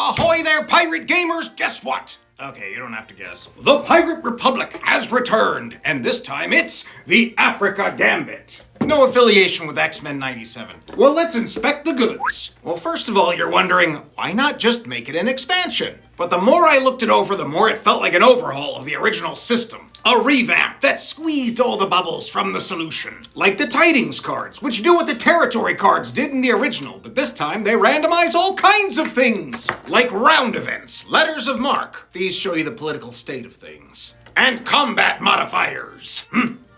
Ahoy there, pirate gamers! Guess what? Okay, you don't have to guess. The Pirate Republic has returned, and this time it's the Africa Gambit. No affiliation with X-Men 97. Well, let's inspect the goods. Well, first of all, you're wondering, why not just make it an expansion? But the more I looked it over, the more it felt like an overhaul of the original system. A revamp that squeezed all the bubbles from the solution. Like the Tidings cards, which do what the Territory cards did in the original, but this time they randomize all kinds of things. Like round events, letters of marque. These show you the political state of things. And combat modifiers.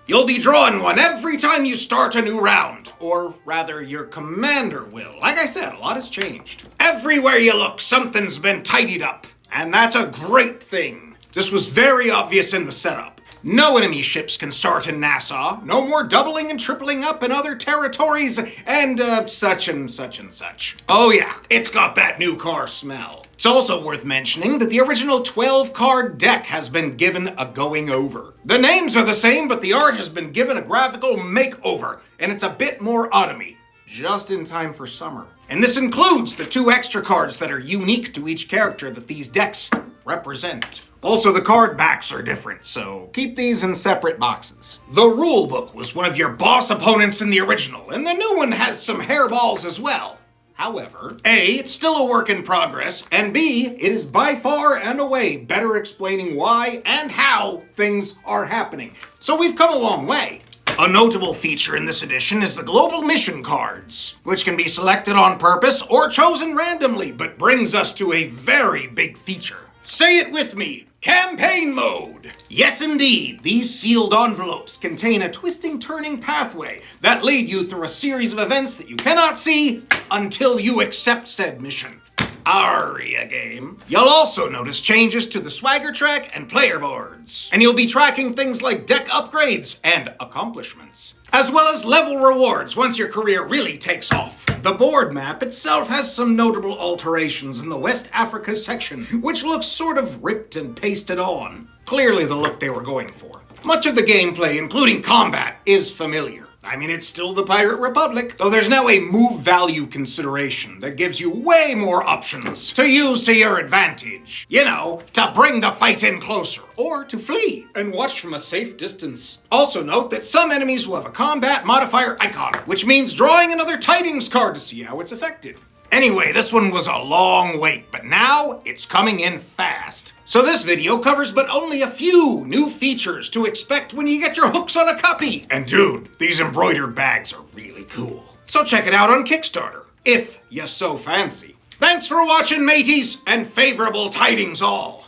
You'll be drawing one every time you start a new round. Or rather, your commander will. Like I said, a lot has changed. Everywhere you look, something's been tidied up. And that's a great thing. This was very obvious in the setup. No enemy ships can start in Nassau. No more doubling and tripling up in other territories, and such and such and such. Oh yeah, it's got that new car smell. It's also worth mentioning that the original 12-card deck has been given a going over. The names are the same, but the art has been given a graphical makeover, and it's a bit more autumny. Just in time for summer. And this includes the 2 extra cards that are unique to each character that these decks represent. Also, the card backs are different, so keep these in separate boxes. The rulebook was one of your boss opponents in the original, and the new one has some hairballs as well. However, A, it's still a work in progress, and B, it is by far and away better explaining why and how things are happening. So we've come a long way. A notable feature in this edition is the global mission cards, which can be selected on purpose or chosen randomly, but brings us to a very big feature. Say it with me, campaign mode! Yes indeed, these sealed envelopes contain a twisting turning pathway that lead you through a series of events that you cannot see until you accept said mission. Aria game. You'll also notice changes to the swagger track and player boards. And you'll be tracking things like deck upgrades and accomplishments, as well as level rewards once your career really takes off. The board map itself has some notable alterations in the West Africa section, which looks sort of ripped and pasted on. Clearly the look they were going for. Much of the gameplay, including combat, is familiar. I mean, it's still the Pirate Republic, though there's now a move value consideration that gives you way more options to use to your advantage. You know, to bring the fight in closer, or to flee and watch from a safe distance. Also note that some enemies will have a combat modifier icon, which means drawing another Tidings card to see how it's affected. Anyway, this one was a long wait, but now it's coming in fast. So this video covers but only a few new features to expect when you get your hooks on a copy. And dude, these embroidered bags are really cool. So check it out on Kickstarter, if you so fancy. Thanks for watching, mateys, and favorable tidings all.